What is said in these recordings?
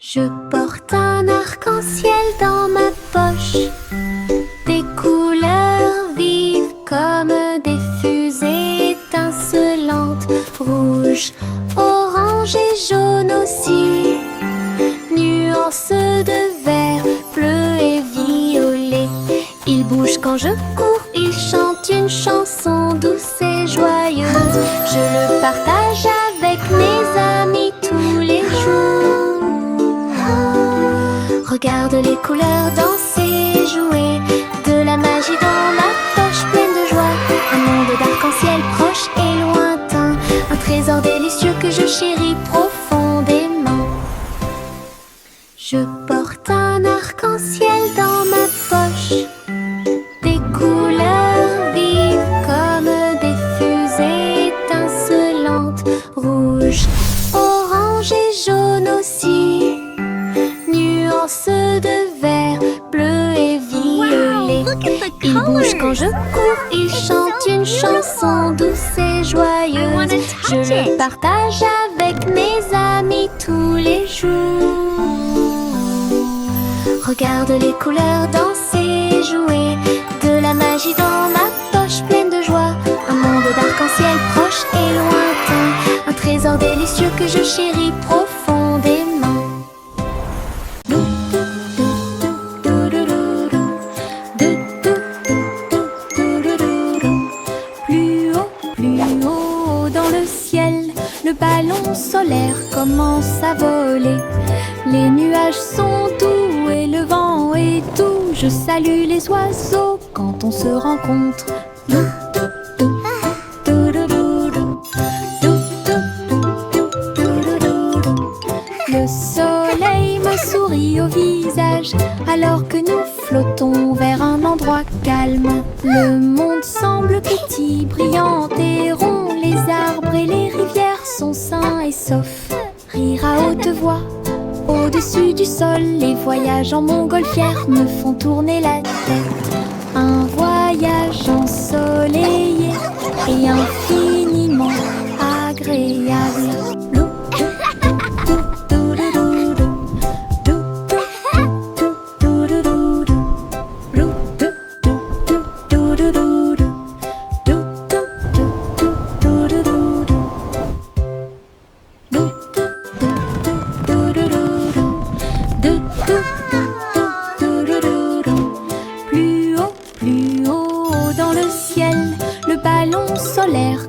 Je porte un arc-en-ciel dans ma poche, des couleurs vives comme des fusées étincelantes, rouge, orange et jaune aussi, nuances de vert, bleu et violet. Il bouge quand je cours, il chante une chanson douce et joyeuse. Je le partage avec mes amis tous les jours. Regarde les couleurs danser, jouer, de la magie dans ma poche pleine de joie. Un monde d'arc-en-ciel proche et lointain, un trésor délicieux que je chéris profondément. Je porte un arc-en-ciel dans ma poche, des couleurs vives comme des fusées étincelantes, rouge, orange et jaune aussi, nuances de vert, bleu et violet. Il bouge quand je cours, il chante une chanson douce et joyeuse. Je le partage avec mes amis tous les jours. Regarde les couleurs danser, jouer, de la magie dans ma poche pleine de joie. Un monde d'arc-en-ciel proche et lointain, un trésor délicieux que je chéris profondément. Plus haut dans le ciel, le ballon solaire commence à voler. Les nuages sont doux et le vent est doux. Je salue les oiseaux quand on se rencontre. Le soleil me sourit au visage alors que nous flottons vers un endroit calme. Le monde semble petit, brillant et rond. Les arbres et les rivières sont sains et saufs. Rire à haute voix au-dessus du sol, les voyages en montgolfière me font tourner la tête. Un voyage ensoleillé et infiniment agréable.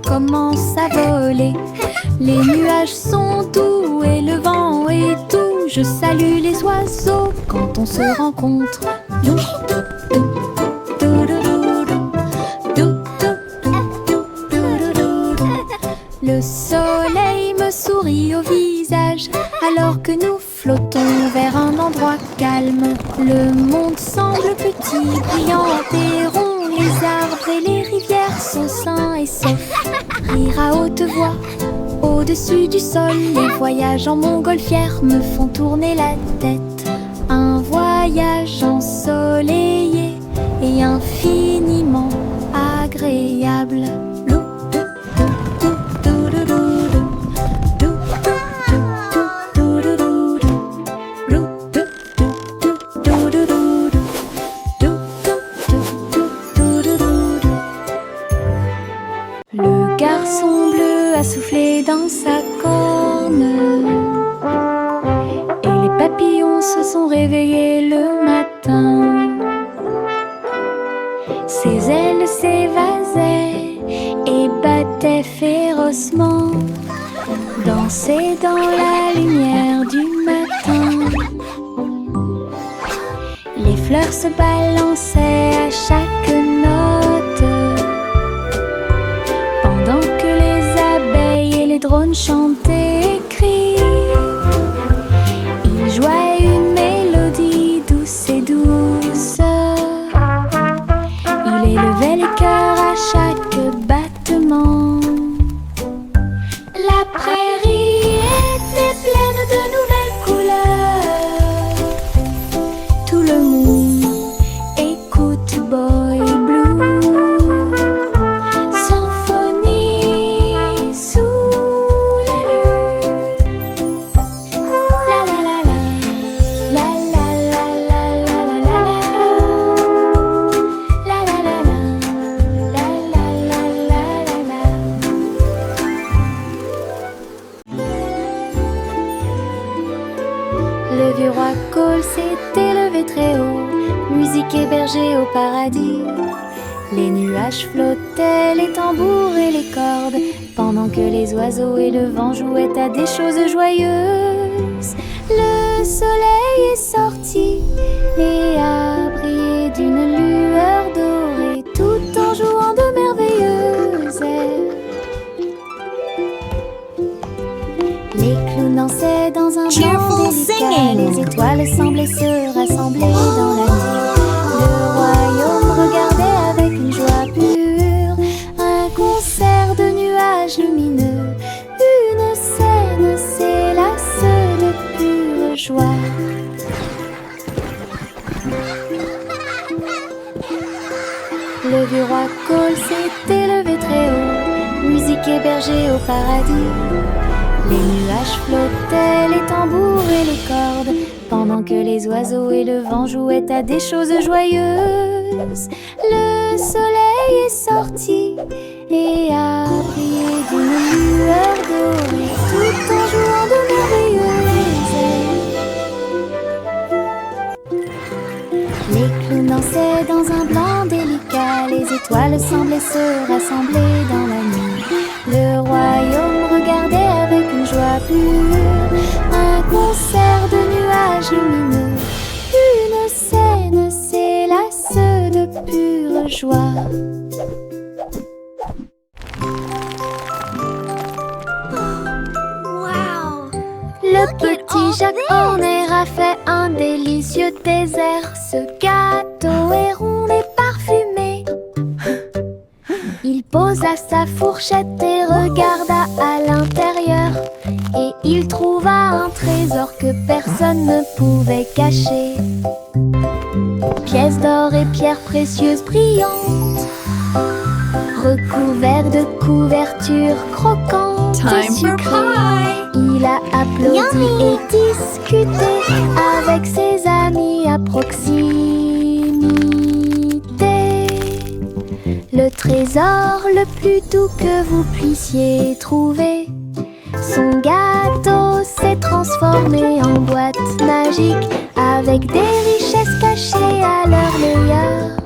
Commence à voler. Les nuages sont doux et le vent est doux. Je salue les oiseaux quand on se rencontre. Le soleil me sourit au visage alors que nous flottons vers un endroit calme. Le monde semble petit, brillant et rond. Les arbres et les rivières sont sains et saufs. Rire à haute voix au-dessus du sol. Les voyages en montgolfière me font tourner la tête. Un voyage ensoleillé et infiniment agréable. Le garçon bleu a soufflé dans sa corne et les papillons se sont réveillés le matin. Ses ailes s'évasaient et battaient férocement, dansaient dans la lumière du matin. Les fleurs se balançaient à chaque note, pendant que les abeilles et les drones chantaient et crient. Ils jouaient une mélodie douce et douce. Il élevait les cœurs à chaque battement. La prairie était pleine de nouvelles couleurs. Tout le monde écoute Boy Blue. Symphonie sous la lune. Le vieux roi Cole s'est élevé très haut, musique hébergée au paradis. Les nuages flottaient, les tambours et les cordes, pendant que les oiseaux et le vent jouaient à des choses joyeuses. Le soleil est sorti et a brillé d'une lueur dorée, tout en jouant de merveilleuses airs. Les clowns dansaient dans un blanc délicat, les étoiles semblaient se rassembler dans la nuit. Le royaume regardait avec une joie pure un concert de nuages lumineux. Une scène s'élasse de pure joie. Le vieux roi Cole s'est élevé très haut, musique hébergée au paradis. Les nuages flottaient, les tambours et les cordes, pendant que les oiseaux et le vent jouaient à des choses joyeuses. Le soleil est sorti et a brillé d'une lueur dorée, tout en jouant de merveilleuses airs. Les clowns dansaient dans un blanc délicat, les étoiles semblaient se rassembler dans la nuit. Le royaume regardait avec une joie pure un concert de nuages lumineux. Une scène s'élasse de pure joie. Le petit Jacques Horner a fait un délicieux dessert. Ce gâteau est rond et parfumé. Il posa sa fourchette et regarda à l'intérieur, et il trouva un trésor que personne ne pouvait cacher. Pièces d'or et pierres précieuses brillantes, recouverts de couvertures croquantes et sucrées. Il a applaudi et discuté avec ses amis à proximité. Le trésor le plus doux que vous puissiez trouver. Son gâteau s'est transformé en boîte magique, avec des richesses cachées à leur meilleur.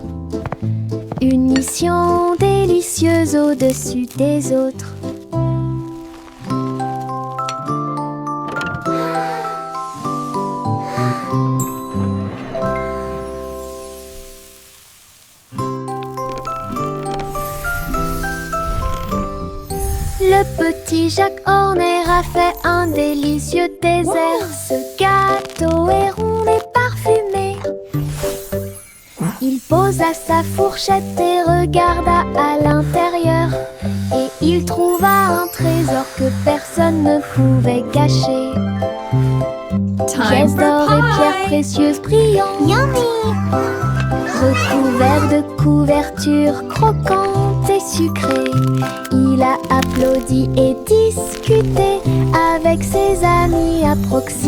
Une mission délicieuse au-dessus des autres. Le petit Jacques Horner a fait un délicieux dessert. Ce gâteau est rond et parfumé. Il posa sa fourchette et regarda à l'intérieur, et il trouva un trésor que personne ne pouvait cacher. Pièces d'or et pierres précieuses brillantes, recouverts de couvertures croquantes et sucrées. Il a applaudi et discuté avec ses amis à proximité.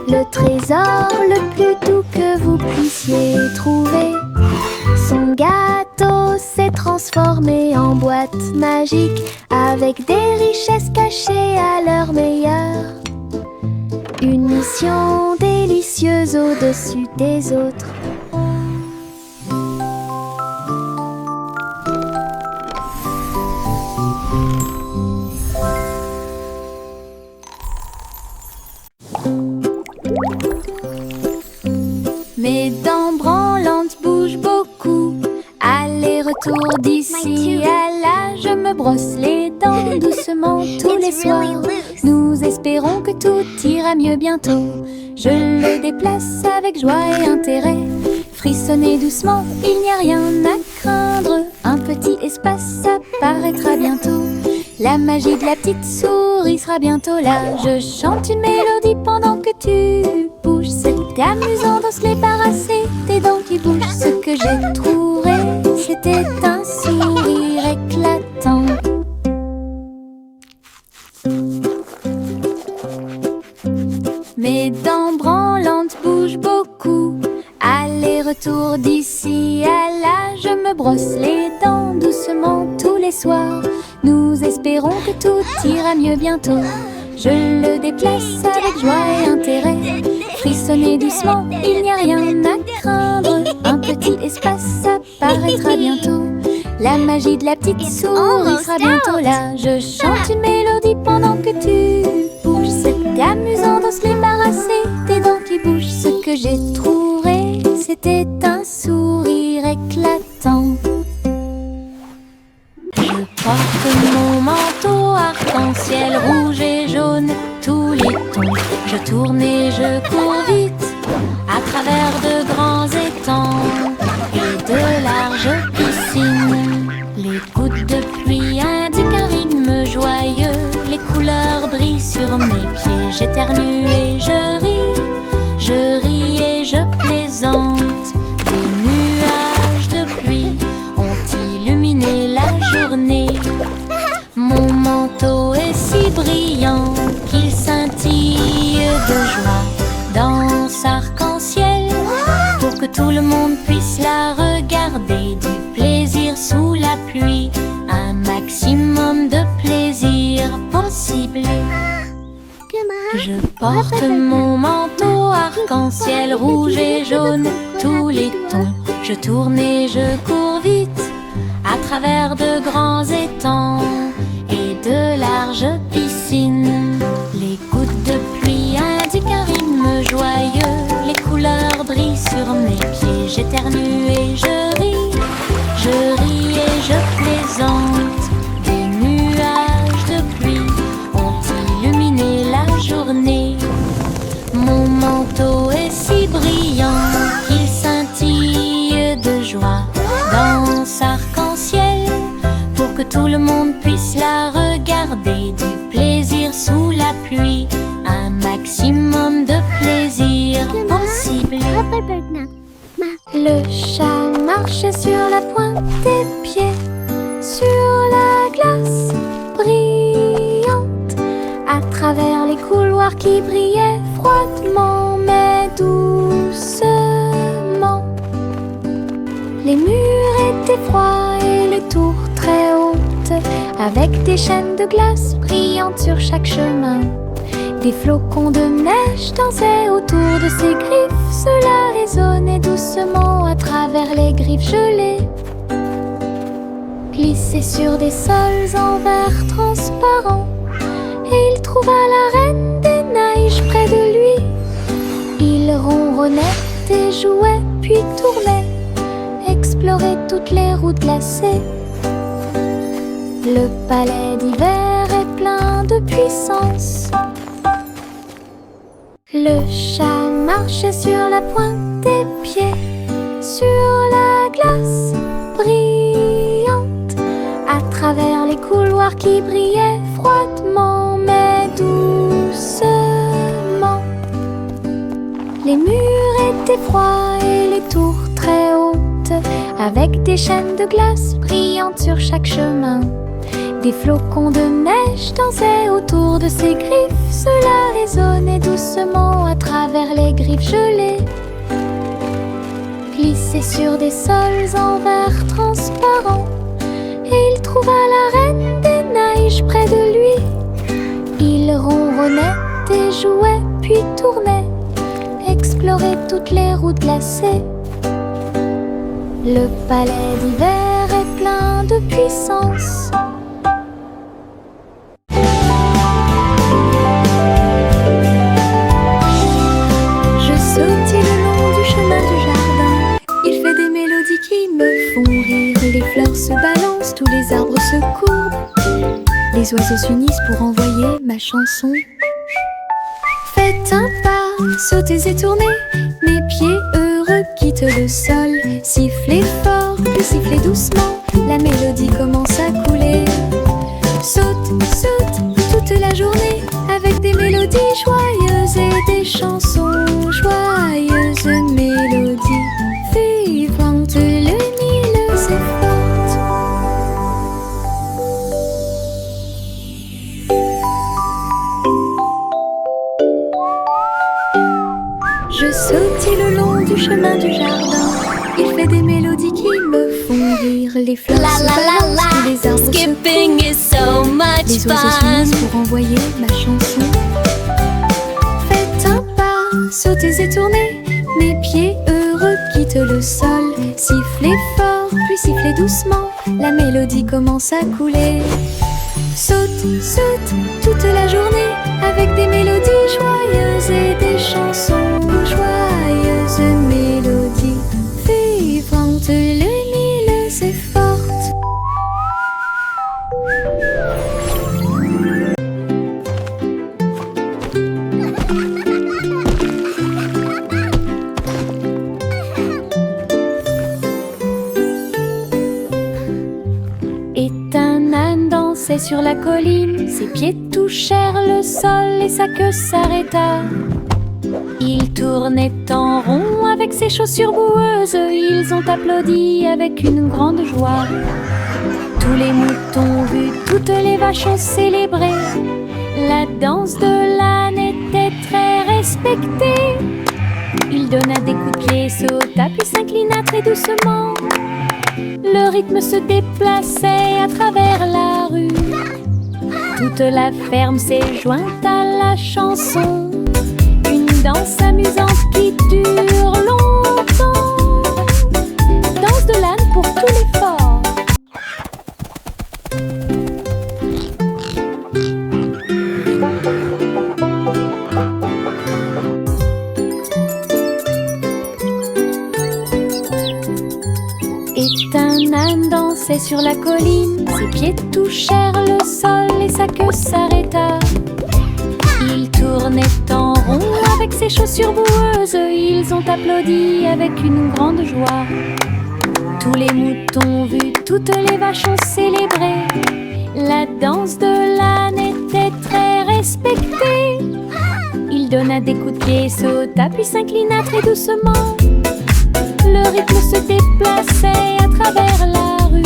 Le trésor le plus doux que vous puissiez trouver. Son gâteau s'est transformé en boîte magique, avec des richesses cachées à leur meilleur. Une mission délicieuse au-dessus des autres. Mes dents branlantes bougent beaucoup. Aller-retour d'ici à là, je me brosse les dents doucement tous les soirs. Nous espérons que tout ira mieux bientôt. Je le déplace avec joie et intérêt. Frissonnez doucement, il n'y a rien à craindre. Un petit espace apparaîtra bientôt. La magie de la petite souris sera bientôt là. Je chante une mélodie pendant que tu bouges. C'est amusant de se débarrasser des dents qui bougent. Ce que j'ai trouvé, c'était un sourire éclatant. Mes dents branlantes bougent beaucoup. Aller-retour d'ici à là, je me brosse les dents doucement tous les soirs. Nous espérons que tout ira mieux bientôt. Je le déplace avec joie et intérêt. Frissonnez doucement, il n'y a rien à craindre. Un petit espace apparaîtra bientôt. La magie de la petite souris sera bientôt là. Je chante une mélodie pendant que tu bouges. C'est amusant de se débarrasser des dents qui bougent. Ce que j'ai trouvé, c'était un sourire éclatant. Je porte mon manteau arc-en-ciel rouge et jaune, tous les tons. Je tourne et je cours vite à travers de grands étangs et de larges piscines. Les gouttes de pluie indiquent un rythme joyeux. Les couleurs brillent sur mes pieds. J'éternue et je ris et je plaisante. Des nuages de pluie ont illuminé la journée. Mon manteau est si brillant qu'il scintille de joie. Danse arc-en-ciel pour que tout le monde puisse la regarder. Du plaisir sous la pluie, un maximum de plaisir possible. Je porte mon manteau arc-en-ciel rouge et jaune, tous les tons. Je tourne et je cours vite à travers de grands étangs et de larges piscines. Les gouttes de pluie indiquent un rythme joyeux. Les couleurs brillent sur mes pieds. J'éternue et je ris et je plaisante. Des nuages de pluie ont illuminé la journée. Mon manteau est si brillant qu'il scintille de joie. Danse arc-en-ciel pour que tout le monde puisse la regarder. Du plaisir sous la pluie, un maximum de plaisir possible. Le chat marche sur la pointe des pieds, sur la glace brillante, à travers les couloirs qui brillaient froidement mais doucement. Les murs étaient froids et les tours très hautes, avec des chaînes de glace brillantes sur chaque chemin. Des flocons de neige dansaient autour de ses griffes. Cela résonnait doucement à travers les griffes gelées. Glissait sur des sols en verre transparent, et il trouva la reine des neiges près de lui. Il ronronnait et jouait puis tournait, explorait toutes les routes glacées. Le palais d'hiver est plein de puissance. Le chat marchait sur la pointe des pieds, sur la glace brillante, à travers les couloirs qui brillaient froidement mais doucement. Les murs étaient froids et les tours très hautes, avec des chaînes de glace brillantes sur chaque chemin. Des flocons de neige dansaient autour de ses griffes. Cela résonnait doucement à travers les griffes gelées. Glissait sur des sols en verre transparent, et il trouva la reine des neiges près de lui. Il ronronnait et jouait puis tournait, explorait toutes les routes glacées. Le palais d'hiver est plein de puissance. Les fleurs se balancent, tous les arbres se courbent. Les oiseaux s'unissent pour envoyer ma chanson. Faites un pas, sautez et tournez. Mes pieds heureux quittent le sol. Sifflez fort, puis sifflez doucement. La mélodie commence à couler. Saute, saute, toute la journée, avec des mélodies joyeuses et des chansons joyeuses. Mélodies vivantes, lumineuses et fortes. Je sautais le long du chemin du jardin. Il fait des mélodies qui me font rire. Les fleurs se balancent, les arbres Skipping is so much les oiseaux fun. s'unissent pour envoyer ma chanson. Faites un pas, sautez et tournez. Mes pieds heureux quittent le sol. Sifflez fort, puis sifflez doucement. La mélodie commence à couler. Saute, saute toute la journée avec des mélodies joyeuses et des chansons joyeuses. Mélodies vivantes, lumineuses et fortes. Et un âne dansait sur la colline. Ses pieds touchèrent le sol et sa queue s'arrêta. Il tournait en rond avec ses chaussures boueuses. Ils ont applaudi avec une grande joie. Tous les moutons vus, toutes les vaches ont célébré. La danse de l'âne était très respectée. Il donna des coups de pied, sauta puis s'inclina très doucement. Le rythme se déplaçait à travers la rue. Toute la ferme s'est jointe à la chanson. Une danse amusante qui dure longtemps. Danse de l'âne pour tous les forts. Et un âne dansait sur la colline. Ses pieds touchèrent le sol et sa queue s'arrêta. Il tournait en rond avec ses chaussures boueuses. Ils ont applaudi avec une grande joie. Tous les moutons vus, toutes les vaches ont célébré. La danse de l'âne était très respectée. Il donna des coups de pied, sauta puis s'inclina très doucement. Le rythme se déplaçait à travers la rue.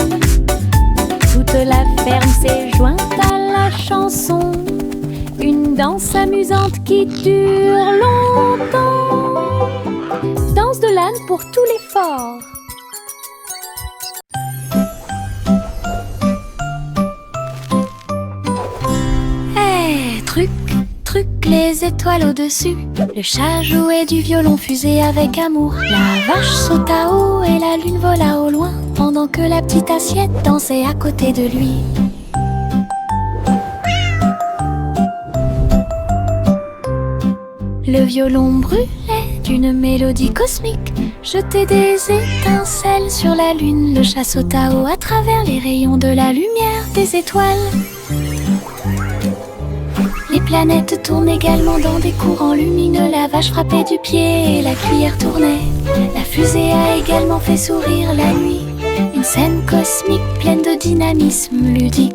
Toute la ferme s'est jointe à la chanson. Une danse amusante qui dure longtemps. Danse de l'âne pour tous les forts. Hey, truc, truc, les étoiles au-dessus. Le chat jouait du violon fusé avec amour. La vache sauta haut et la lune vola au loin, pendant que la petite assiette dansait à côté de lui. Le violon brûlait d'une mélodie cosmique, jetait des étincelles sur la lune. Le chat sauta haut à travers les rayons de la lumière des étoiles. Les planètes tournent également dans des courants lumineux. La vache frappait du pied et la cuillère tournait. La fusée a également fait sourire la nuit. Une scène cosmique pleine de dynamisme ludique.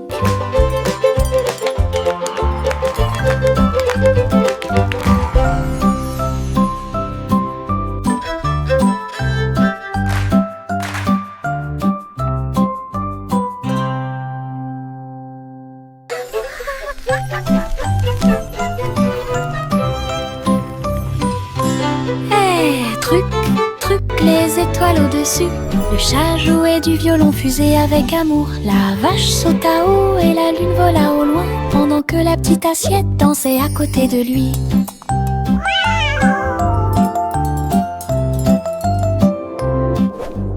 Truc, truc, les étoiles au-dessus. Le chat jouait du violon fusé avec amour. La vache sauta haut et la lune vola au loin, pendant que la petite assiette dansait à côté de lui.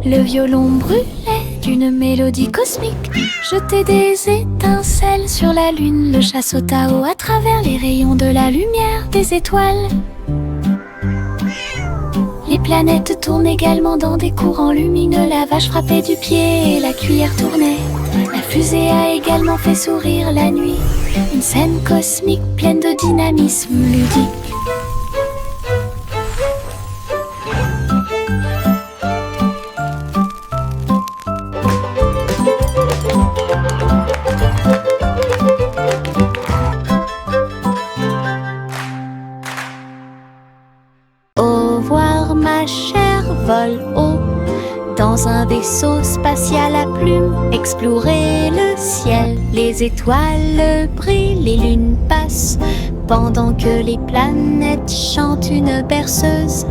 Le violon brûlait d'une mélodie cosmique, jetait des étincelles sur la lune. Le chat sauta haut à travers les rayons de la lumière des étoiles. Les planètes tournent également dans des courants lumineux. La vache frappait du pied et la cuillère tournait. La fusée a également fait sourire la nuit. Une scène cosmique pleine de dynamisme ludique. Au revoir ma chère, vole haut dans un vaisseau spatial à plumes. Explorer le ciel, les étoiles brillent, les lunes passent, pendant que les planètes chantent une berceuse.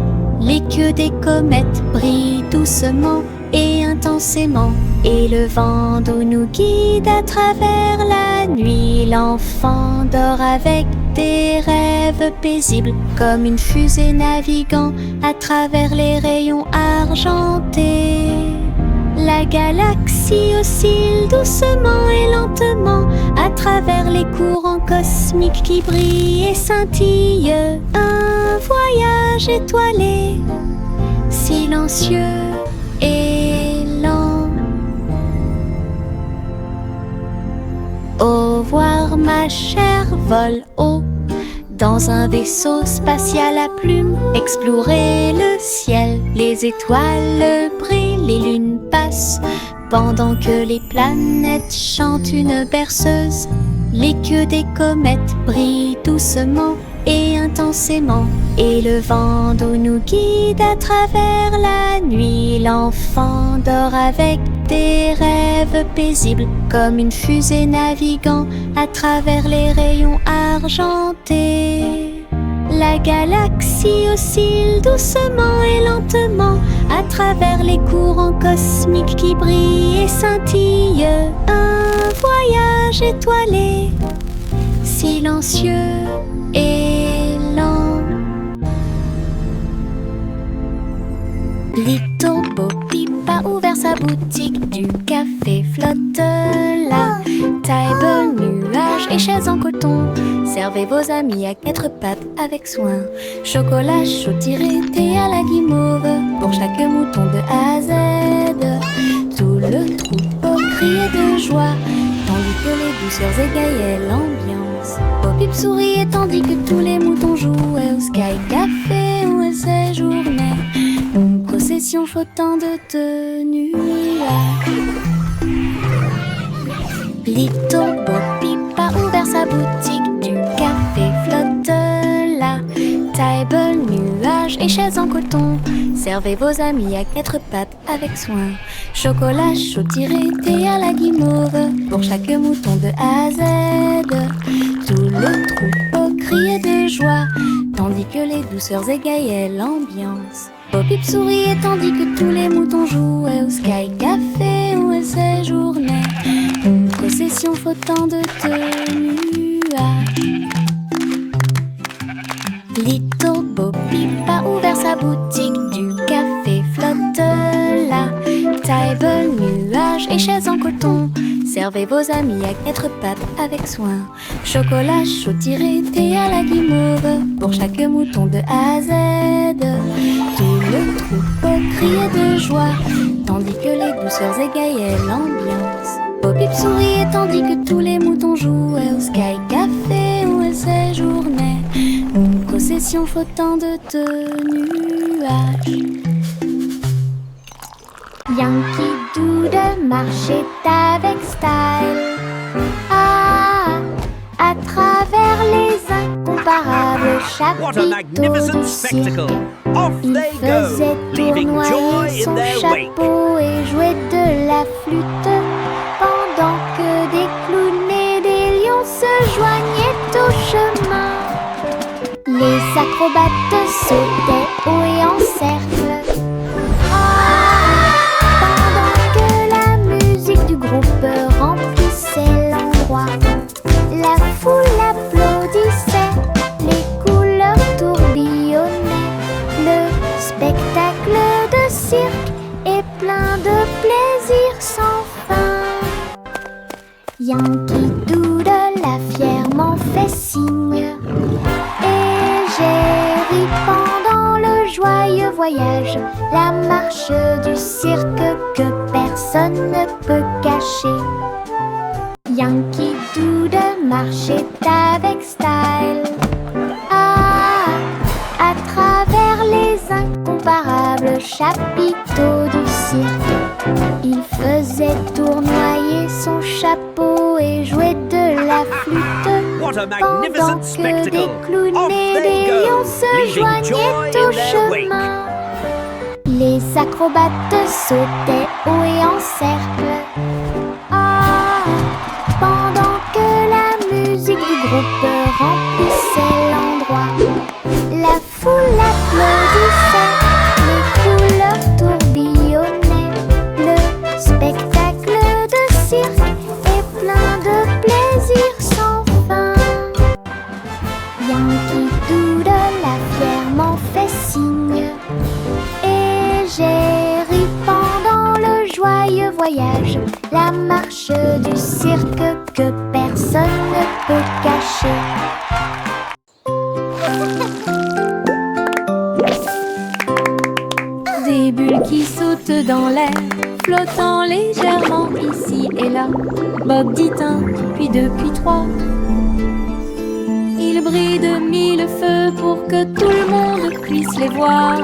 Les queues des comètes brillent doucement et intensément, et le vent d'eau nous guide à travers la nuit. L'enfant dort avec des rêves paisibles, comme une fusée naviguant à travers les rayons argentés. La galaxie oscille doucement et lentement à travers les courants cosmiques qui brillent et scintillent. Un voyage étoilé, silencieux et lent. Au revoir ma chère, vole haut dans un vaisseau spatial à plumes. Explorer le ciel, les étoiles brillent, les lunes passent pendant que les planètes chantent une berceuse. Les queues des comètes brillent doucement et intensément, et le vent d'eau nous guide à travers la nuit. L'enfant dort avec des rêves paisibles, comme une fusée naviguant à travers les rayons argentés. La galaxie oscille doucement et lentement à travers les courants cosmiques qui brillent et scintillent. Un voyage étoilé, silencieux et lent. Little Bo Peep a ouvert sa boutique, du café flotte là. Table, nuages et chaises en coton. Servez vos amis à 4 pattes avec soin. Chocolat chaud tiré, thé à la guimauve, pour chaque mouton de A à Z. Tout le troupeau criait de joie, tandis que les douceurs égayaient l'ambiance. Bo Peep souriait tandis que tous les moutons jouaient au Sky Café où elle séjournait. Une procession flottante de nuages. Little Bo Peep a ouvert sa boutique, du café flotte là. Table, nuages et chaises en coton. Servez vos amis à 4 pattes avec soin. Chocolat chaud tiré, thé à la guimauve, pour chaque mouton de A à Z. Tout le troupeau criait de joie, tandis que les douceurs égayaient l'ambiance. Bo Peep souriait tandis que tous les moutons jouaient au Sky Café où elle séjournait. Une procession flottante de nuages. Little Bo Peep a ouvert sa boutique, du café flotte là. Table, nuages et chaises en coton. Servez vos amis à 4 pattes avec soin. Chocolat chaud tiré, thé à la guimauve, pour chaque mouton de A à Z. Tout le troupeau criait de joie, tandis que les douceurs égayaient l'ambiance. Bo Peep souriait tandis que tous les moutons jouaient au Sky Café où elle séjournait. Une procession flottante de nuages. Yankee Doodle marchait avec style. Ah, à travers les incomparables What a chapiteaux magnificent du cirque. spectacle! Off Il they faisait go, leaving joy tournoyer in son their wake. chapeau et jouait de la flûte, pendant que des clowns et des lions se joignaient au chemin. Les acrobates sautaient haut et en cercle. Pendant que la musique du groupe remplissait l'endroit, la foule applaudissait, les couleurs tourbillonnaient. Le spectacle de cirque est plein de plaisir sans fin. Yankee Doodle a fièrement fait signe, et j'ai ri pendant le joyeux voyage, la marche du cirque que personne ne peut cacher. Yankee Doodle marchait avec style. Ah, à travers les incomparables chapiteaux du cirque, il faisait tournoyer son chapeau et jouait de la flûte, What a pendant magnificent que spectacle! des clowns Off et they des go, lions se leaving joignaient joy au in their wake. chemin. Les acrobates sautaient haut et en cercle. Ah, pendant que la musique du groupe remplissait l'endroit, la foule applaudissait, Yankee Doodle a fièrement fait signe. Et j'ai ri pendant le joyeux voyage, la marche du cirque que personne ne peut cacher. Des bulles qui sautent dans l'air, flottant légèrement ici et là. Bob dit un, puis deux, puis trois. Ils brillent de mille feux pour que tout le monde puisse les voir.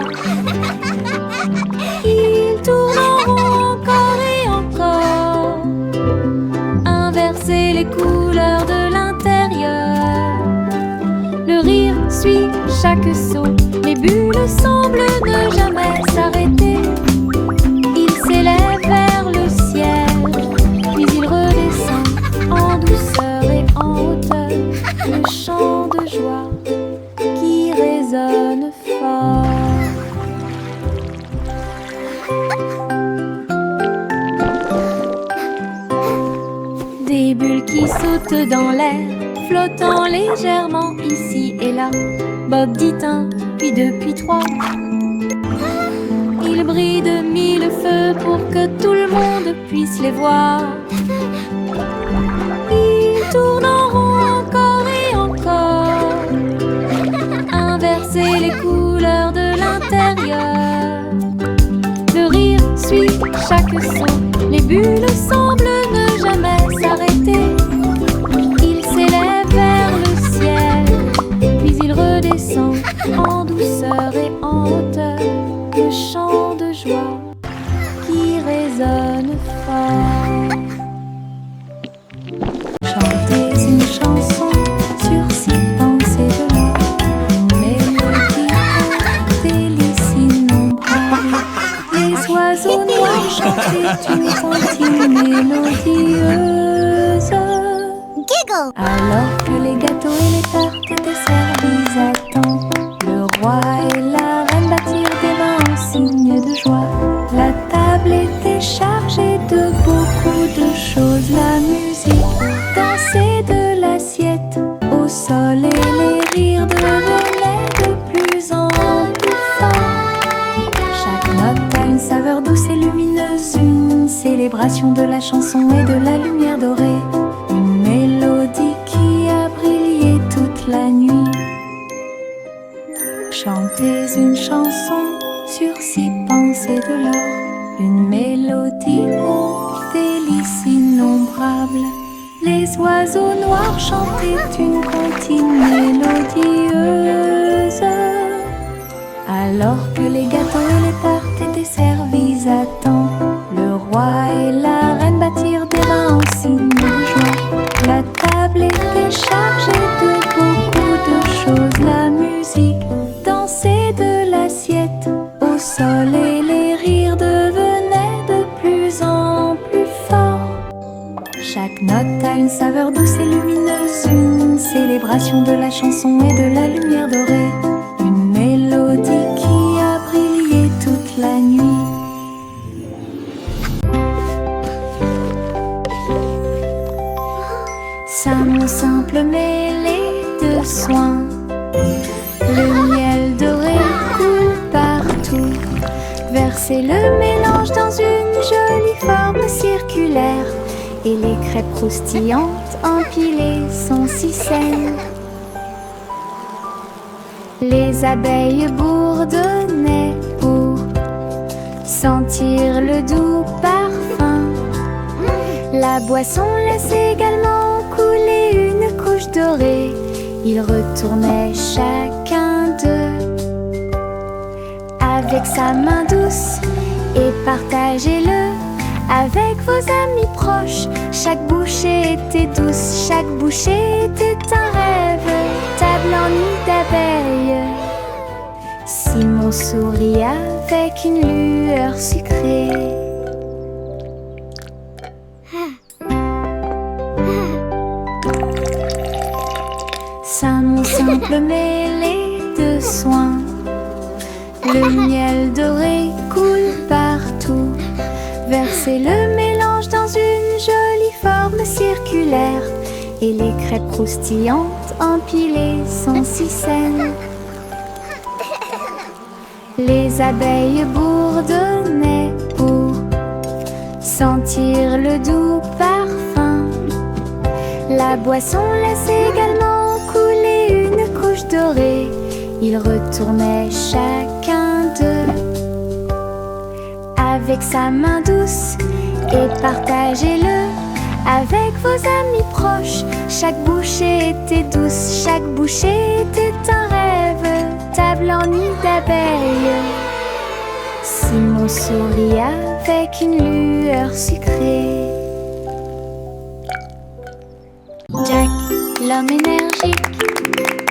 Ils tournent en rond encore et encore, inverser les couleurs de l'intérieur. Le rire suit chaque saut, les bulles semblent ne jamais s'arrêter. Ils s'élèvent vers le ciel, puis ils redescendent en douceur et en hauteur. Le chant de joie qui résonne fort. Des bulles qui sautent dans l'air, flottant légèrement ici et là. Bob dit un, puis deux, puis trois. Ils brillent de mille feux pour que tout le monde puisse les voir. Ils tournent en rond encore et encore, inverser les couleurs de l'intérieur. Le rire suit chaque son, les bulles semblent ne jamais s'arrêter. Ils s'élèvent vers le ciel, puis ils redescendent en douceur et en hauteur. Le chant de joie qui résonne fort. Chantez une chanson sur six pensées de l'or, une mélodie délice innombrable. Les oiseaux noirs chantaient une comptine mélodieuse. Giggle! Alors que les gâteaux et les tartes étaient servis à temps, le roi et la reine battirent des mains en signe de joie. La table était chargée de beaucoup de choses. La musique dansait de l'assiette au sol et les rires devenaient de plus en plus forts. Chaque note a une saveur douce et lumineuse, une célébration de la chanson et de la lumière dorée. Une mélodie qui a brillé toute la nuit. Chantez une chanson sur six pensées de l'or, une mélodie aux délices innombrables. Les oiseaux noirs chantaient une comptine mélodieuse. Alors que les gâteaux et les tartes étaient servis à temps, le roi et la reine battirent des mains en signe de joie. La table était chargée de beaucoup de choses. La musique dansait de l'assiette au sol et les rires devenaient de plus en plus forts. Chaque note a une saveur douce et lumineuse, une célébration de la chanson et de la lumière dorée. Une mélodie qui a brillé toute la nuit. Ça me simple mêlée de soins, le miel doré coule partout. Versez le mélange dans une jolie forme circulaire, et les crêpes croustillantes empilées sont si saines. Les abeilles bourdonnaient pour sentir le doux parfum. La boisson laisse également couler une couche dorée. Ils retournaient chacun d'eux avec sa main douce et partagez-le avec vos amis proches. Chaque bouchée était douce, chaque bouchée était un rêve. Table en nid d'abeilles. Simon sourit avec une lueur sucrée. Mon simple mêlée de soins, le miel doré coule partout. Versez le mélange dans une jolie forme circulaire, et les crêpes croustillantes empilées sont si saine. Les abeilles bourdonnaient pour sentir le doux parfum. La boisson laisse également couler une couche dorée. Ils retournaient chacun d'eux avec sa main douce et partagez-le avec vos amis proches. Chaque bouchée était douce, chaque bouchée était un rêve. Table en nid d'abeilles. Simon sourit avec une lueur sucrée. Jack, l'homme énergique,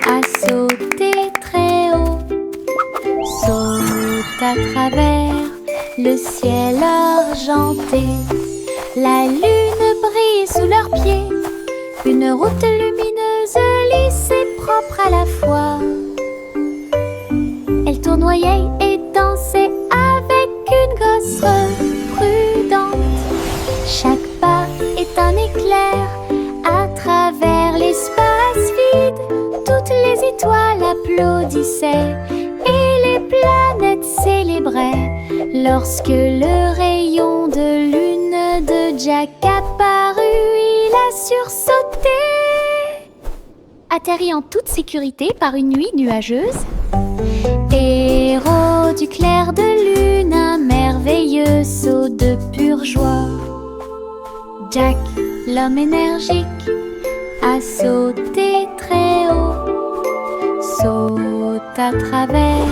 a sauté très haut, saute à travers le ciel argenté. La lune brille sous leurs pieds, une route lumineuse, lisse et propre à la fois. Elle tournoyait et dansait avec une gosse prudente. Chaque pas est un éclair à travers l'espace vide. Toutes les étoiles applaudissaient et les planètes célébraient lorsque le rayon de lune de Jack apparut. Il a sursauté, atterri en toute sécurité par une nuit nuageuse. Héros du clair de lune, un merveilleux saut de pure joie. Jack, l'homme énergique, a sauté très haut, saute à travers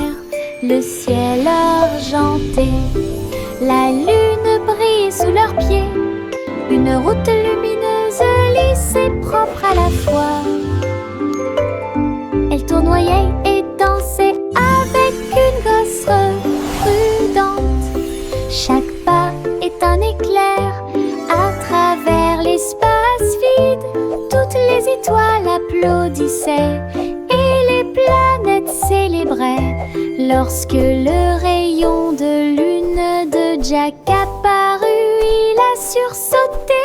le ciel argenté. La lune brille sous leurs pieds, une route lumineuse, lisse et propre à la fois. Elle tournoyait et dansait avec une gosse prudente. Chaque pas est un éclair à travers l'espace vide. Toutes les étoiles applaudissaient et les planètes célébraient lorsque le rayon de lune de Jack apparut. Il a sursauté,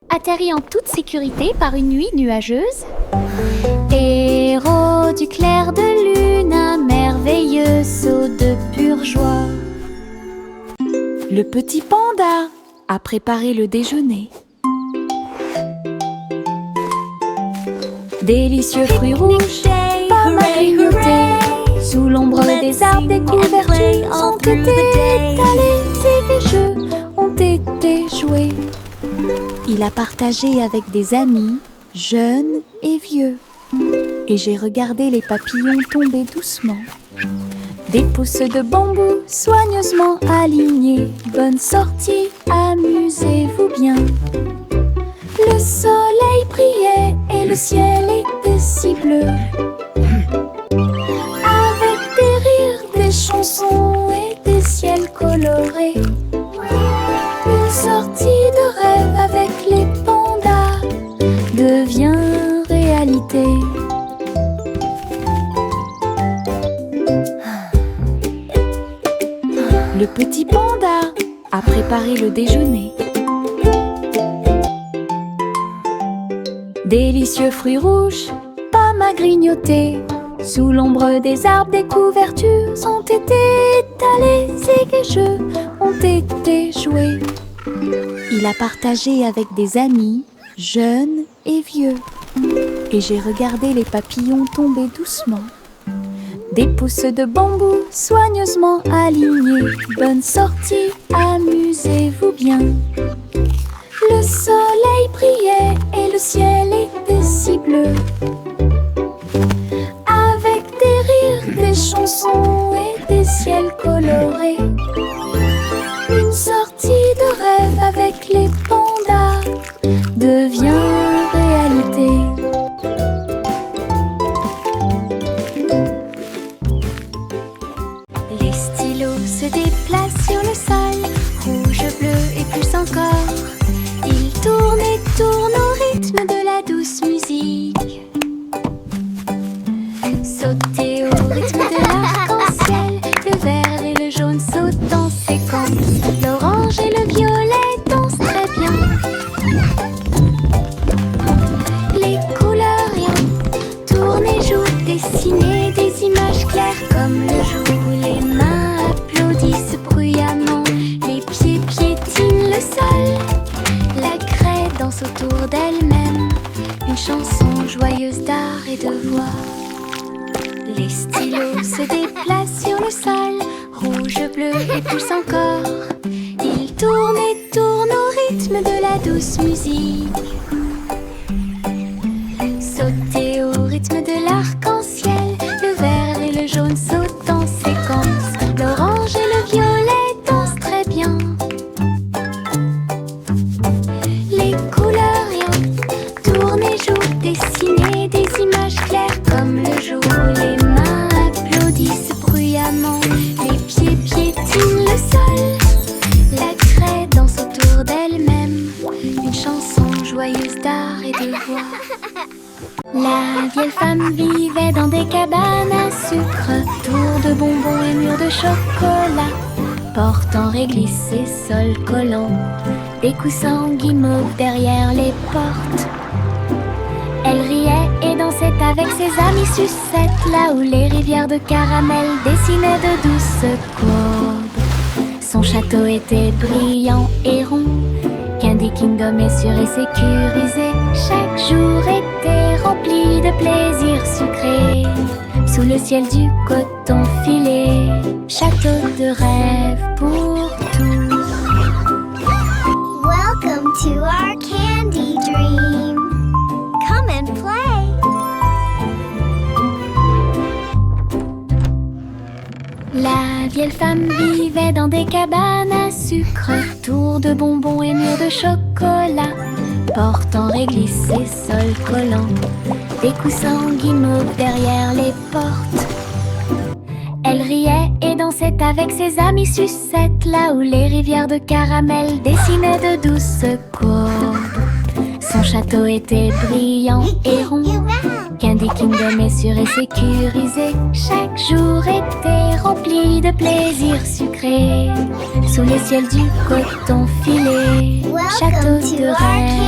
atterri en toute sécurité par une nuit nuageuse. Héros du clair de lune, un merveilleux saut de pure joie. Le petit panda a préparé le déjeuner. Délicieux fruits rouges, pommes à grignoter. Sous l'ombre des arbres, des couvertures ont été étalées et des jeux ont été joués. Il a partagé avec des amis, jeunes et vieux. Et j'ai regardé les papillons tomber doucement. Des pousses de bambou soigneusement alignées. Bonne sortie, amusez-vous bien. Le soleil brillait et le ciel était si bleu. Avec des rires, des chansons et des ciels colorés. Une sortie de rêve avec les pandas devient réalité. Le petit panda a préparé le déjeuner. Délicieux fruits rouges, pommes à grignoter. Sous l'ombre des arbres, des couvertures ont été étalées et des jeux ont été joués. Il a partagé avec des amis, jeunes et vieux. Et j'ai regardé les papillons tomber doucement. Des pousses de bambou soigneusement alignées. Bonne sortie, amusez-vous bien. Le soleil brillait et le ciel était si bleu. Avec des rires, des chansons et des ciels colorés. Une sortie de rêve avec les pandas devient réalité. Les stylos se déplacent sur le sol, rouge, bleu et plus encore. Ils tournent et tournent au rythme de la douce musique. Sautez au rythme de l'arc-en-ciel, le vert et le jaune sautent en séquence. L'orange et le violet dansent très bien. Les couleurs tournent dessiner des images claires comme le jour. Les mains applaudissent bruyamment, les pieds piétinent le sol. La craie danse autour d'elle-même, une chanson joyeuse d'art et de voix. Les stylos se déplacent sur le sol, rouge, bleu et poussent encore. Ils tournent et tournent au rythme de la douce musique. Sauter au rythme de l'arc-en-ciel, le vert et le jaune sautent en séquence. L'orange et le violet dansent très bien. Les couleurs rien tournent et jouent, dessiner des images claires comme le jour. Les mains applaudissent bruyamment, les pieds piétinent le sol. La craie danse autour d'elle-même, une chanson joyeuse d'art et de voix. La vieille femme vivait dans des cabanes à sucre, tours de bonbons et murs de chocolat, portes en réglisse et sol collant, des coussins guimauves derrière les portes. Elle riait et dansait avec ses amis sucettes, là où les rivières de caramel dessinaient de douces courbes. Son château était brillant et rond, Candy Kingdom est sûr et sécurisé. Chaque jour était rempli de plaisirs sucrés, sous le ciel du coton filé. Château de rêve pour tous. Welcome to our candy dream. Come and play. La vieille femme vivait dans des cabanes à sucre, tours de bonbons et murs de chocolat, portes en réglisse et sol collant, des coussins guimauves derrière les portes. Elle riait et dansait avec ses amis sucettes, là où les rivières de caramel dessinaient de douces courbes. Son château était brillant et rond, Candy Kingdom est sûr et sécurisé. Chaque jour était rempli de plaisirs sucrés, sous le ciel du coton filé. Château de rêve